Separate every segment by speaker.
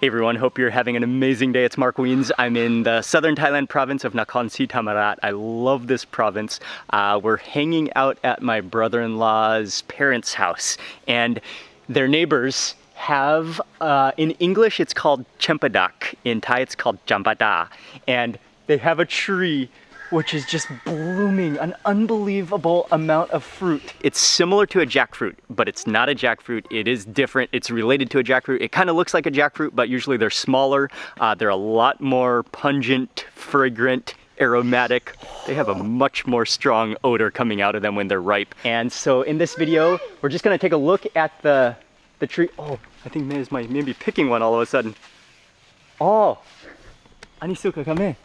Speaker 1: Hey everyone, hope you're having an amazing day. It's Mark Wiens. I'm in the Southern Thailand province of Nakhon Si Thammarat. I love this province. We're hanging out at my brother-in-law's parents' house, and their neighbors have, in English it's called Cempedak, in Thai it's called jambada, and they have a tree which is just blooming an unbelievable amount of fruit. It's similar to a jackfruit, but it's not a jackfruit. It is different. It's related to a jackfruit. It kind of looks like a jackfruit, but usually they're smaller. They're a lot more pungent, fragrant, aromatic. They have a much more strong odor coming out of them when they're ripe. And so in this video, we're just gonna take a look at the tree. Oh, I think May is maybe picking one all of a sudden. Oh, Ani suka kame.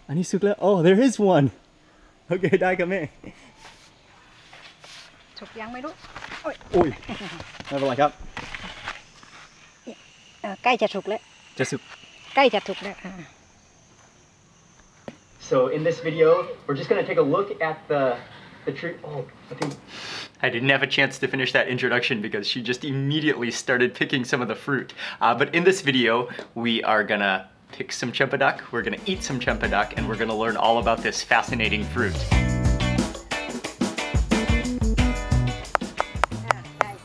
Speaker 1: Ani suka. Oh, there is one. Okay, dai kame.
Speaker 2: สุกยังไม่รู้โอ้ย
Speaker 1: โอ้ยไม่เป็นไรครับ
Speaker 2: ใกล้จะสุกแล้ว
Speaker 1: จะสุก
Speaker 2: ใกล้จะสุกแล้ว
Speaker 1: So in this video, we're just gonna take a look at the tree. Oh, I think I didn't have a chance to finish that introduction because she just immediately started picking some of the fruit. But in this video, we are gonna pick some Cempedak, we're gonna eat some Cempedak, and we're gonna learn all about this fascinating fruit.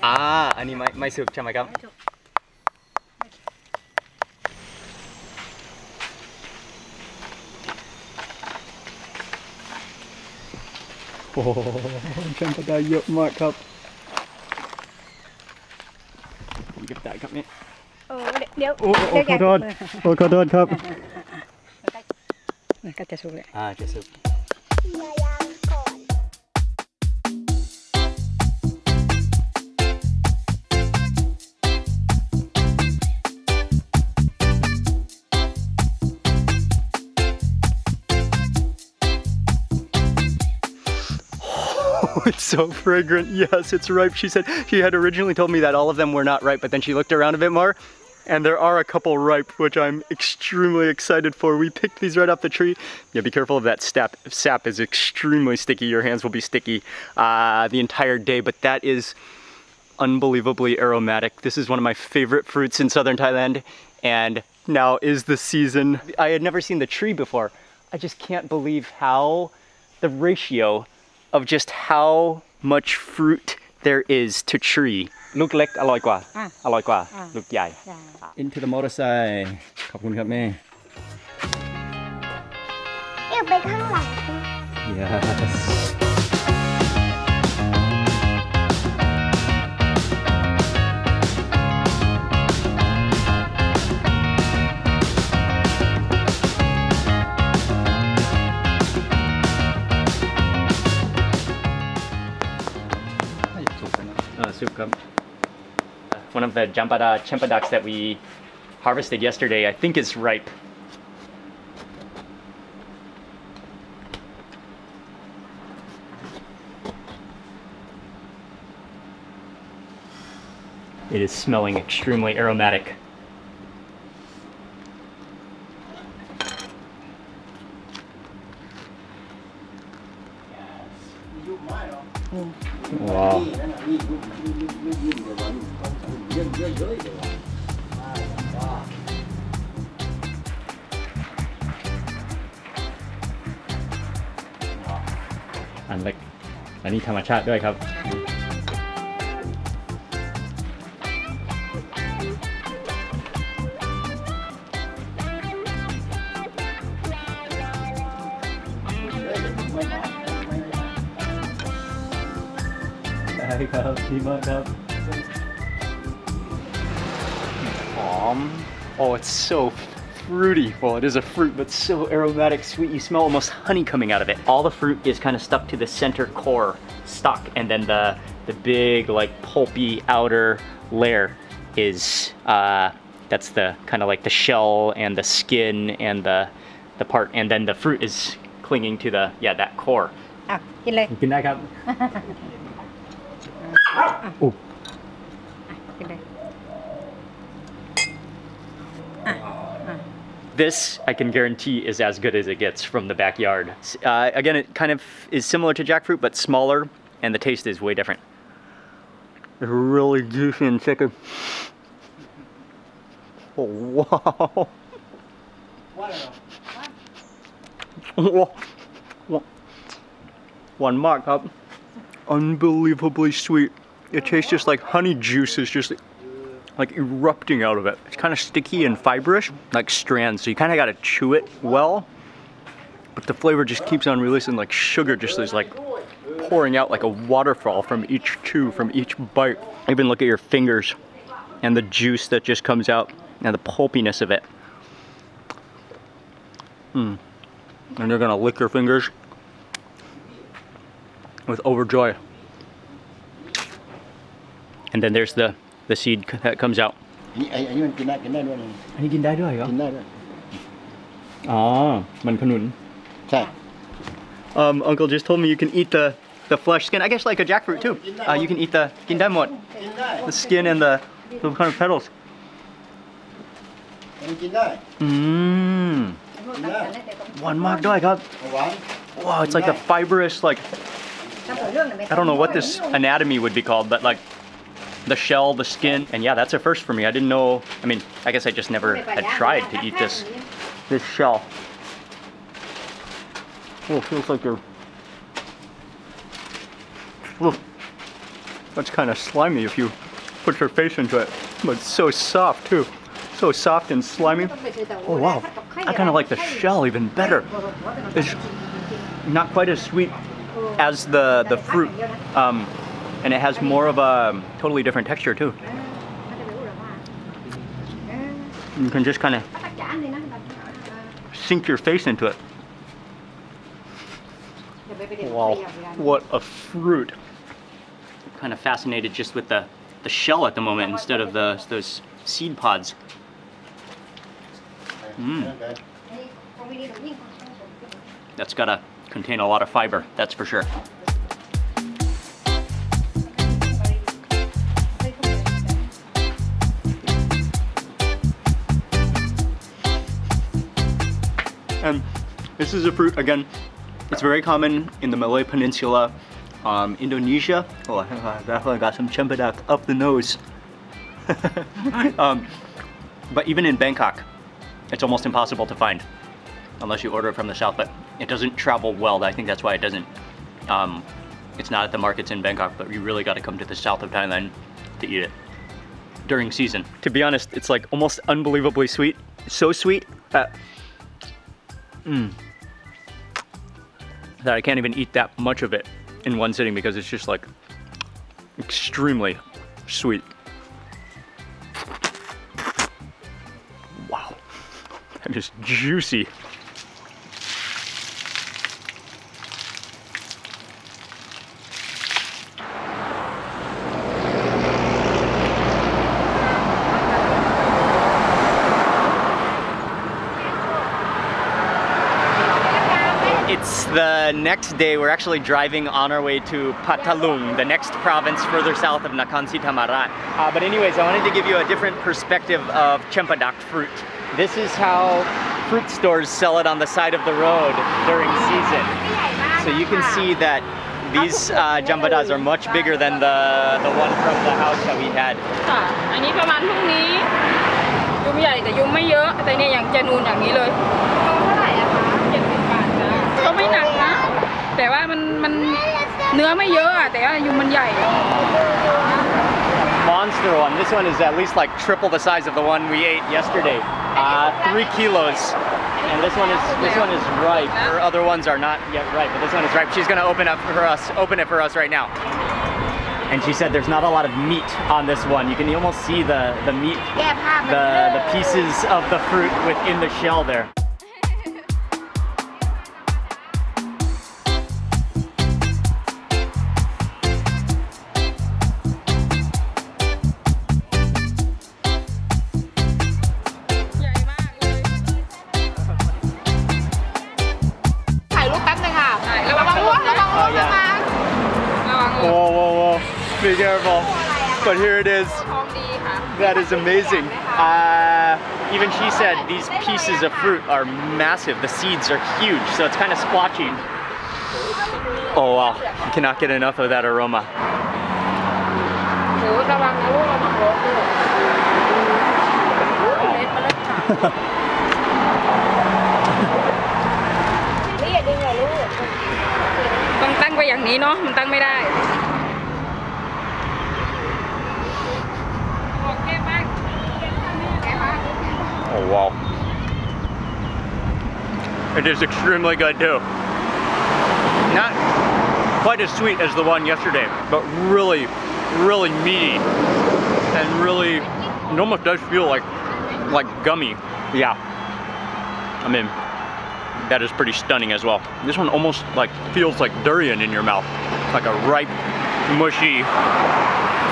Speaker 1: Ah, ani mai sukใช่ไหมครับ โอ้โหCempedakเยอะมากครับเก็บได้ครับนี่
Speaker 2: เดี๋ยว
Speaker 1: โอ้ขอโทษโอ้ขอโทษครับ
Speaker 2: ก็จะสุกแล้ว
Speaker 1: จะสุก Oh, it's so fragrant. Yes, it's ripe. She said she had originally told me that all of them were not ripe, but then she looked around a bit more and there are a couple ripe, which I'm extremely excited for. We picked these right off the tree. Yeah, be careful of that sap. Sap is extremely sticky. Your hands will be sticky the entire day, but that is unbelievably aromatic. This is one of my favorite fruits in Southern Thailand, and now is the season. I had never seen the tree before. I just can't believe how the ratio of just how much fruit there is to tree. ลูกเล็กอร่อยกว่าอร่อยกว่าลูกใหญ่ Into the motorcycle ขอบคุณครับแม่เอียงไปข้างหลัง Yes One of the Cempedaks that we harvested yesterday, I think is ripe. It is smelling extremely aromatic. Wow. And อันนี้ธรรมชาติด้วยครับได้ครับดีมากครับหอม Oh, it's so fruity. Well, it is a fruit, but so aromatic, sweet. You smell almost honey coming out of it. All the fruit is kind of stuck to the center core stalk, and then the big, like, pulpy outer layer is that's the kind of like the shell and the skin and the part, and then the fruit is clinging to the that core.
Speaker 2: กินเลย
Speaker 1: กินได้ครับ Oh.
Speaker 2: กินเลย
Speaker 1: This, I can guarantee, is as good as it gets from the backyard. Again, it kind of is similar to jackfruit, but smaller, and the taste is way different. It's really juicy and thicker. Oh, wow. One mark up. Unbelievably sweet. It tastes just like honey juice is just like erupting out of it. It's kind of sticky and fibrous, like strands, so you kind of got to chew it well. But the flavor just keeps on releasing, like sugar just is like pouring out like a waterfall from each chew, from each bite. Even look at your fingers and the juice that just comes out and the pulpiness of it. And you're gonna lick your fingers with overjoy. And then there's the seed that comes out. Uncle just told me you can eat the flesh skin. I guess like a jackfruit too. You can eat the skin and the kind of petals. One mark doi,ครับ. Wow, it's like a fibrous, like, I don't know what this anatomy would be called, but like the shell, the skin, and yeah, that's a first for me. I didn't know, I mean, I guess I just never had tried to eat this shell. Oh, it feels like you're, oh, that's kind of slimy if you put your face into it, but it's so soft too. So soft and slimy. Oh wow, I kind of like the shell even better. It's not quite as sweet as the fruit, and it has more of a totally different texture too. You can just kind of sink your face into it. Wow, what a fruit. I'm kind of fascinated just with the shell at the moment instead of those seed pods. That's gotta contain a lot of fiber, that's for sure. And this is a fruit, again, it's very common in the Malay Peninsula, Indonesia. Oh, I definitely got some Cempedak up the nose. But even in Bangkok, it's almost impossible to find unless you order it from the south, but it doesn't travel well. I think that's why it doesn't. It's not at the markets in Bangkok, but you really got to come to the south of Thailand to eat it during season. To be honest, it's like almost unbelievably sweet. So sweet that I can't even eat that much of it in one sitting because it's just like extremely sweet. Wow, that is juicy. It's the next day. We're actually driving on our way to Patalung, the next province further south of Nakhon Si Thammarat. But anyways, I wanted to give you a different perspective of Cempedak fruit. This is how fruit stores sell it on the side of the road during season. So you can see that these jambadas are much bigger than the one from the house that we had. อันนี้ประมาณพรุ่งนี้ยุมใหญ่แต่ยุมไม่เยอะแต่เนี่ยอย่างจะนูนอย่างนี้เลยโลเท่าไหร่อะคะ70 บาทจ้ะก็ไม่หนักนะแต่ว่ามันเนื้อไม่เยอะอะแต่ว่ายุมมันใหญ่ Monster one. This one is at least like triple the size of the one we ate yesterday. 3 kilos. And this one is ripe. Her other ones are not yet ripe, but this one is ripe. She's gonna open it for us right now. And she said there's not a lot of meat on this one. You can almost see the meat, the pieces of the fruit within the shell there. Whoa, be careful. But here it is. That is amazing. Even she said these pieces of fruit are massive. The seeds are huge, so it's kind of splotching. Oh wow, you cannot get enough of that aroma.
Speaker 2: ต้องตั้งไปอย่างนี้เนาะมันตั้งไม่ได้
Speaker 1: Oh wow. It is extremely good too. Not quite as sweet as the one yesterday, but really, really meaty. And really, it almost does feel like gummy. Yeah. I mean, that is pretty stunning as well. This one almost like feels like durian in your mouth. Like a ripe, mushy,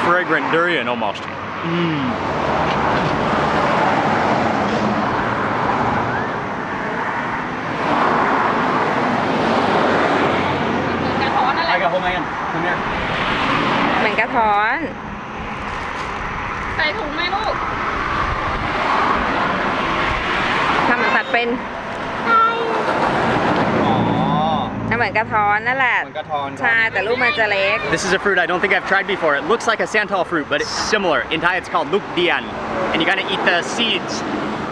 Speaker 1: fragrant durian almost. I got hold my hand. Come here.
Speaker 2: เหมือนกระท้อนใส่ถุงไหมลูกทำเหมือนตัดเป็นเหมือนกระท้อนนั่นแหละใช่แต่ลูกมันจะเล็ก
Speaker 1: This is a fruit I don't think I've tried before. It looks like a santal fruit, but it's similar. In Thai, it's called luk dian, and you gotta eat the seeds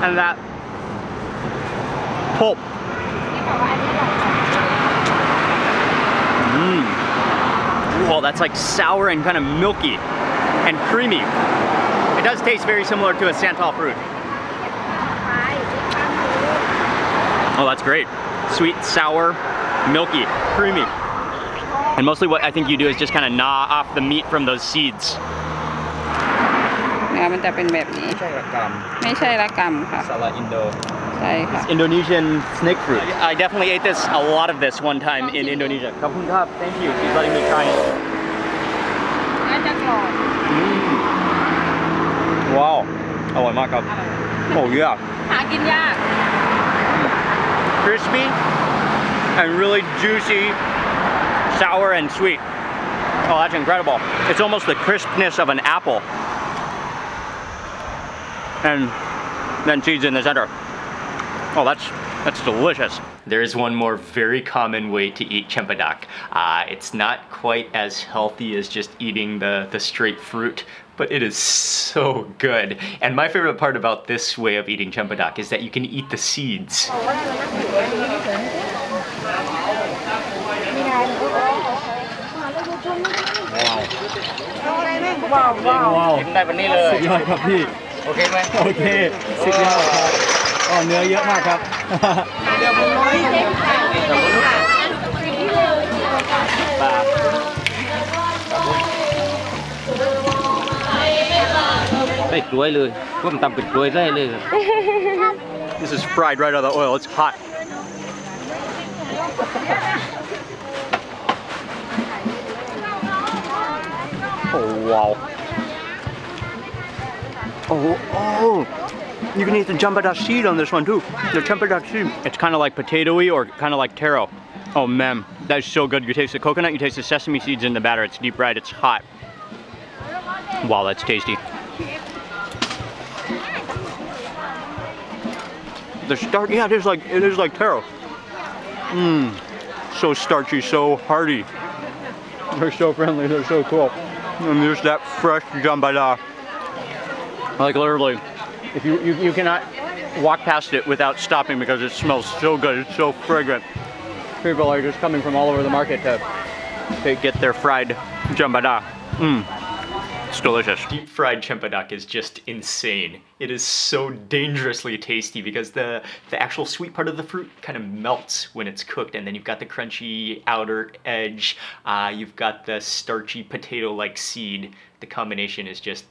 Speaker 1: and that pulp. Well, that's like sour and kind of milky and creamy. It does taste very similar to a santal fruit. Oh, that's great. Sweet, sour, milky, creamy. And mostly what I think you do is just kind of gnaw off the meat from those seeds.
Speaker 2: เนื้อมันจะเป็นแบบนี้
Speaker 1: ไม่ใช่ระกำค่ะ
Speaker 2: Sala Indo ใช่ค่ะ
Speaker 1: It's Indonesian snake fruit. I definitely ate this, a lot of this one time in Indonesia. Thank you. She's letting me try it.
Speaker 2: น่าจะกรอบ
Speaker 1: Wow. อร่อยมากครับ Oh yeah.
Speaker 2: หากินยาก
Speaker 1: Crispy and really juicy, sour and sweet. Oh, that's incredible. It's almost the crispness of an apple. And then seeds in the center. Oh, that's delicious. There is one more very common way to eat Cempedak. It's not quite as healthy as just eating the straight fruit, but it is so good. And my favorite part about this way of eating Cempedak is that you can eat the seeds. Wow. ได้แบบนี้เลยสุดยอดครับพี่โอเคไหมโอเคสุดยอดครับอ๋อเนื้อเยอะมากครับ
Speaker 3: ได้กล้วยเลยพวกมันตำเป็นกล้วยได้เลย
Speaker 1: This is fried right out of the oil. It's hot. Oh wow. Oh, you can eat the jambada seed on this one too. The Cempedak seed. It's kind of like potatoey or kind of like taro. Oh man, that is so good. You taste the coconut, you taste the sesame seeds in the batter. It's deep fried, it's hot. Wow, that's tasty. The start, yeah, it is like taro. So starchy, so hearty. They're so friendly, they're so cool. And there's that fresh jambada. Like literally, if you cannot walk past it without stopping because it smells so good, it's so fragrant. People are just coming from all over the market to get their fried jambada. It's delicious. Deep fried Cempedak is just insane. It is so dangerously tasty because the actual sweet part of the fruit kind of melts when it's cooked, and then you've got the crunchy outer edge, you've got the starchy potato-like seed. The combination is just,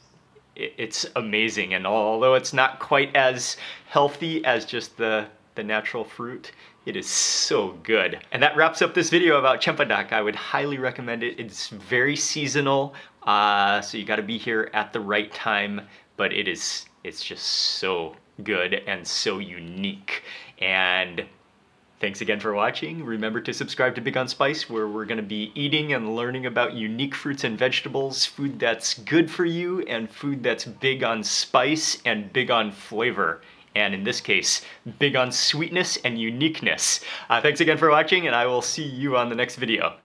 Speaker 1: it's amazing, and although it's not quite as healthy as just the natural fruit, it is so good. And that wraps up this video about Cempedak. I would highly recommend it. It's very seasonal, so you gotta be here at the right time, but it's just so good and so unique. And thanks again for watching. Remember to subscribe to Big on Spice, where we're gonna be eating and learning about unique fruits and vegetables, food that's good for you, and food that's big on spice and big on flavor. And in this case, big on sweetness and uniqueness. Thanks again for watching, and I will see you on the next video.